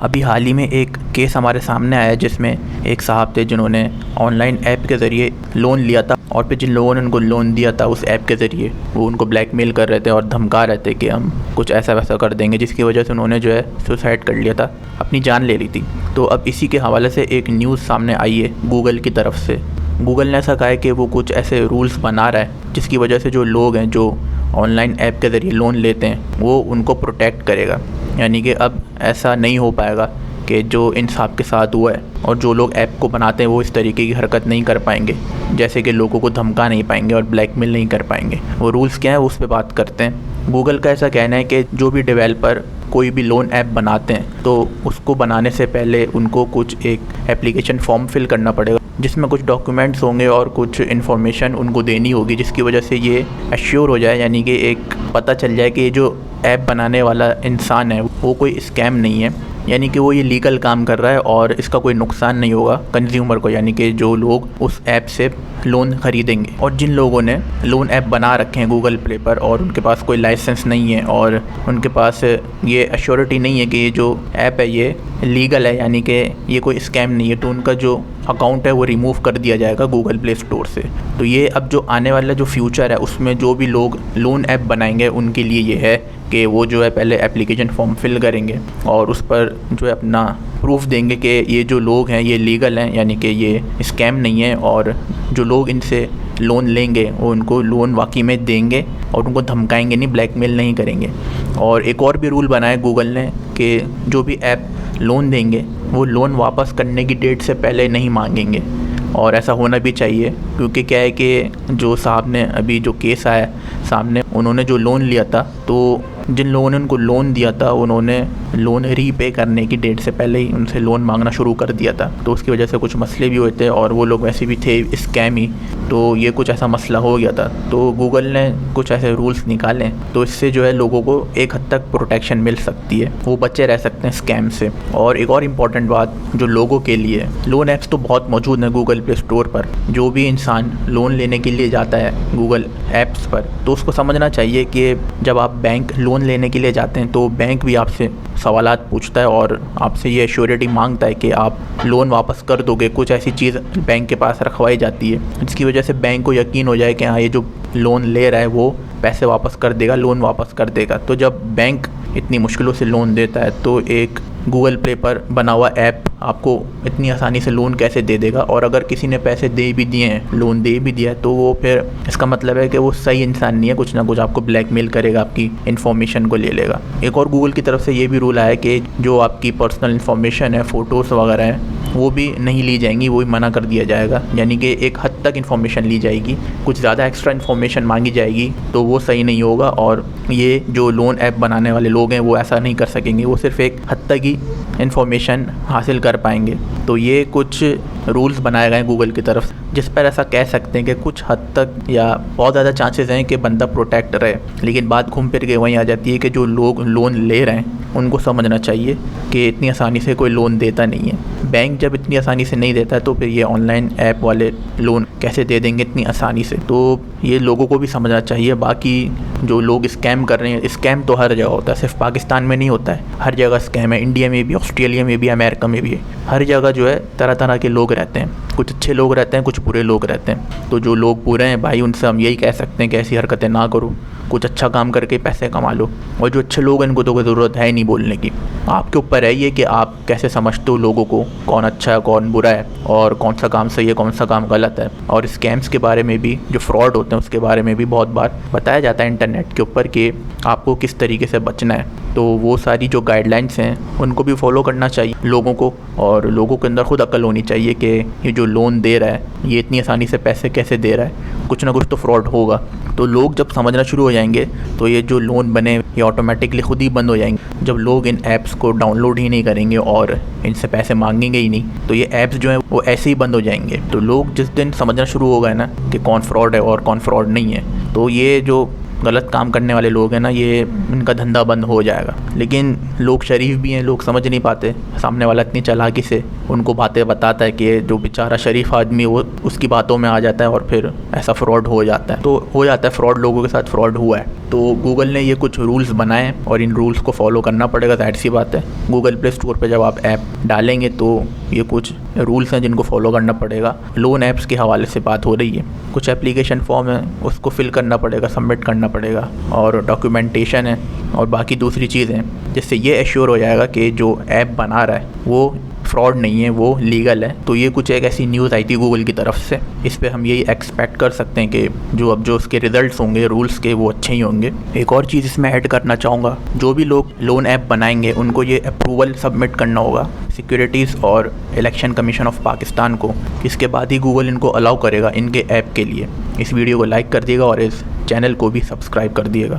अभी हाल ही में एक केस हमारे सामने आया जिसमें एक साहब थे जिन्होंने ऑनलाइन ऐप के ज़रिए लोन लिया था और फिर जिन लोगों ने उनको लोन दिया था उस ऐप के ज़रिए वो उनको ब्लैकमेल कर रहे थे और धमका रहे थे कि हम कुछ ऐसा वैसा कर देंगे, जिसकी वजह से उन्होंने जो है सुसाइड कर लिया था, अपनी जान ले ली थी। तो अब इसी के हवाले से एक न्यूज़ सामने आई है गूगल की तरफ से। गूगल ने ऐसा कहा है कि वो कुछ ऐसे रूल्स बना रहा है जिसकी वजह से जो लोग हैं जो ऑनलाइन ऐप के ज़रिए लोन लेते हैं वो उनको प्रोटेक्ट करेगा। यानी कि अब ऐसा नहीं हो पाएगा कि जो इन साहब के साथ हुआ है और जो लोग ऐप को बनाते हैं वो इस तरीके की हरकत नहीं कर पाएंगे, जैसे कि लोगों को धमका नहीं पाएंगे और ब्लैकमेल नहीं कर पाएंगे। वो रूल्स क्या है उस पर बात करते हैं। गूगल का ऐसा कहना है कि जो भी डेवलपर कोई भी लोन ऐप बनाते हैं तो उसको बनाने से पहले उनको कुछ एक एप्लीकेशन फॉर्म फिल करना पड़ेगा जिसमें कुछ डॉक्यूमेंट्स होंगे और कुछ इन्फॉर्मेशन उनको देनी होगी, जिसकी वजह से ये एश्योर हो जाए, यानी कि एक पता चल जाए कि ये जो ऐप बनाने वाला इंसान है वो कोई स्कैम नहीं है, यानी कि वो ये लीगल काम कर रहा है और इसका कोई नुकसान नहीं होगा कंज्यूमर को, यानी कि जो लोग उस ऐप से लोन ख़रीदेंगे। और जिन लोगों ने लोन ऐप बना रखे हैं गूगल प्ले पर और उनके पास कोई लाइसेंस नहीं है और उनके पास ये एश्योरिटी नहीं है कि ये जो ऐप है ये लीगल है, यानी कि ये कोई स्कैम नहीं है, तो उनका जो अकाउंट है वो रिमूव कर दिया जाएगा गूगल प्ले स्टोर से। तो ये अब जो आने वाला जो फ्यूचर है उसमें जो भी लोग लोन ऐप बनाएंगे उनके लिए ये है कि वो जो है पहले एप्लीकेशन फॉर्म फिल करेंगे और उस पर जो है अपना प्रूफ देंगे कि ये जो लोग हैं ये लीगल हैं, यानी कि ये स्कैम नहीं है, और जो लोग इनसे लोन लेंगे वो उनको लोन वाकई में देंगे और उनको धमकाएंगे नहीं, ब्लैकमेल नहीं करेंगे। और एक और भी रूल बनाया गूगल ने कि जो भी ऐप लोन देंगे वो लोन वापस करने की डेट से पहले नहीं मांगेंगे, और ऐसा होना भी चाहिए क्योंकि क्या है कि जो साहब ने अभी जो केस आया सामने, उन्होंने जो लोन लिया था तो जिन लोगों ने उनको लोन दिया था उन्होंने लोन रीपे करने की डेट से पहले ही उनसे लोन मांगना शुरू कर दिया था, तो उसकी वजह से कुछ मसले भी हुए थे और वो लोग वैसे भी थे स्कैम ही, तो ये कुछ ऐसा मसला हो गया था। तो गूगल ने कुछ ऐसे रूल्स निकाले तो इससे जो है लोगों को एक हद तक प्रोटेक्शन मिल सकती है, वो बचे रह सकते हैं स्कैम से। और एक और इम्पॉर्टेंट बात जो लोगों के लिए, लोन ऐप्स तो बहुत मौजूद हैं गूगल प्ले स्टोर पर, जो भी इंसान लोन लेने के लिए जाता है गूगल ऐप्स पर तो उसको समझना चाहिए कि जब आप बैंक लोन लेने के लिए जाते हैं तो बैंक भी आपसे सवालात पूछता है और आपसे ये एश्योरिटी मांगता है कि आप लोन वापस कर दोगे। कुछ ऐसी चीज़ बैंक के पास रखवाई जाती है जिसकी वजह से बैंक को यकीन हो जाए कि हाँ ये जो लोन ले रहा है वो पैसे वापस कर देगा, लोन वापस कर देगा। तो जब बैंक इतनी मुश्किलों से लोन देता है तो एक गूगल प्ले पर बना हुआ ऐप आपको इतनी आसानी से लोन कैसे दे देगा, और अगर किसी ने पैसे दे भी दिए हैं, लोन दे भी दिया है, तो वो फिर इसका मतलब है कि वो सही इंसान नहीं है, कुछ ना कुछ आपको ब्लैकमेल करेगा, आपकी इन्फॉर्मेशन को ले लेगा। एक और गूगल की तरफ से ये भी रूल आया कि जो आपकी पर्सनल इन्फॉर्मेशन है, फ़ोटोज़ वगैरह हैं, वो भी नहीं ली जाएंगी, वो भी मना कर दिया जाएगा, यानी कि एक हद तक इन्फॉर्मेशन ली जाएगी। कुछ ज़्यादा एक्स्ट्रा इन्फॉर्मेशन मांगी जाएगी तो वो सही नहीं होगा, और ये जो लोन ऐप बनाने वाले लोग हैं वो ऐसा नहीं कर सकेंगे, वो सिर्फ एक हद तक ही इन्फॉर्मेशन हासिल कर पाएंगे। तो ये कुछ रूल्स बनाए गए गूगल की तरफ जिस पर ऐसा कह सकते हैं कि कुछ हद तक या बहुत ज़्यादा चांसेस हैं कि बंदा प्रोटेक्ट रहे। लेकिन बात घूम फिर के वहीं आ जाती है कि जो लोग लोन ले रहे हैं उनको समझना चाहिए कि इतनी आसानी से कोई लोन देता नहीं है। बैंक जब इतनी आसानी से नहीं देता है तो फिर ये ऑनलाइन ऐप वाले लोन कैसे दे देंगे इतनी आसानी से, तो ये लोगों को भी समझना चाहिए। बाकी जो लोग स्कैम कर रहे हैं, स्कैम तो हर जगह होता है, सिर्फ पाकिस्तान में नहीं होता है, हर जगह स्कैम है, इंडिया में भी, ऑस्ट्रेलिया में भी, अमेरिका में भी है, हर जगह जो है तरह तरह के लोग रहते हैं, कुछ अच्छे लोग रहते हैं, कुछ बुरे लोग रहते हैं। तो जो लोग बुरे हैं भाई उनसे हम यही कह सकते हैं कि ऐसी हरकतें ना करो, कुछ अच्छा काम करके पैसे कमा लो। और जो अच्छे लोग हैं इनको तो कोई ज़रूरत है ही नहीं बोलने की, आपके ऊपर है ये कि आप कैसे समझते हो लोगों को, कौन अच्छा है कौन बुरा है और कौन सा काम सही है कौन सा काम गलत है। और स्कैम्स के बारे में भी, जो फ्रॉड होते हैं उसके बारे में भी बहुत बार बताया जाता है इंटरनेट के ऊपर कि आपको किस तरीके से बचना है। तो वो सारी जो गाइडलाइंस हैं उनको भी फॉलो करना चाहिए लोगों को, और लोगों के अंदर खुद अक्ल होनी चाहिए कि ये जो लोन दे रहा है ये इतनी आसानी से पैसे कैसे दे रहा है, कुछ ना कुछ तो फ्रॉड होगा। तो लोग जब समझना शुरू हो जाएंगे तो ये जो लोन बने ये ऑटोमेटिकली खुद ही बंद हो जाएंगे। जब लोग इन ऐप्स को डाउनलोड ही नहीं करेंगे और इनसे पैसे मांगेंगे ही नहीं तो ये ऐप्स जो हैं वो ऐसे ही बंद हो जाएंगे। तो लोग जिस दिन समझना शुरू हो गए ना कि कौन फ्रॉड है और कौन फ्रॉड नहीं है, तो ये जो गलत काम करने वाले लोग हैं ना, ये इनका धंधा बंद हो जाएगा। लेकिन लोग शरीफ भी हैं, लोग समझ नहीं पाते। सामने वाला इतनी चालाकी से उनको बातें बताता है कि जो बेचारा शरीफ आदमी वो उसकी बातों में आ जाता है और फिर ऐसा फ्रॉड हो जाता है। तो हो जाता है फ्रॉड, लोगों के साथ फ्रॉड हुआ है। तो गूगल ने ये कुछ रूल्स बनाए हैं और इन रूल्स को फॉलो करना पड़ेगा, जाहिर सी बात है। गूगल प्ले स्टोर पे जब आप ऐप डालेंगे तो ये कुछ रूल्स हैं जिनको फॉलो करना पड़ेगा। लोन ऐप्स के हवाले से बात हो रही है। कुछ एप्लीकेशन फॉर्म है उसको फिल करना पड़ेगा, सबमिट करना पड़ेगा, और डॉक्यूमेंटेशन है और बाकी दूसरी चीज़ें, जिससे ये एश्योर हो जाएगा कि जो ऐप बना रहा है वो फ्रॉड नहीं है, वो लीगल है। तो ये कुछ एक ऐसी न्यूज़ आई थी गूगल की तरफ से। इस पे हम यही एक्सपेक्ट कर सकते हैं कि जो उसके रिजल्ट्स होंगे रूल्स के वो अच्छे ही होंगे। एक और चीज़ इसमें ऐड करना चाहूँगा, जो भी लोग लोन ऐप बनाएंगे उनको ये अप्रूवल सबमिट करना होगा सिक्योरिटीज़ और इलेक्शन कमीशन ऑफ पाकिस्तान को। इसके बाद ही गूगल इनको अलाउ करेगा इनके ऐप के लिए। इस वीडियो को लाइक कर दिएगा और इस चैनल को भी सब्सक्राइब कर दिएगा।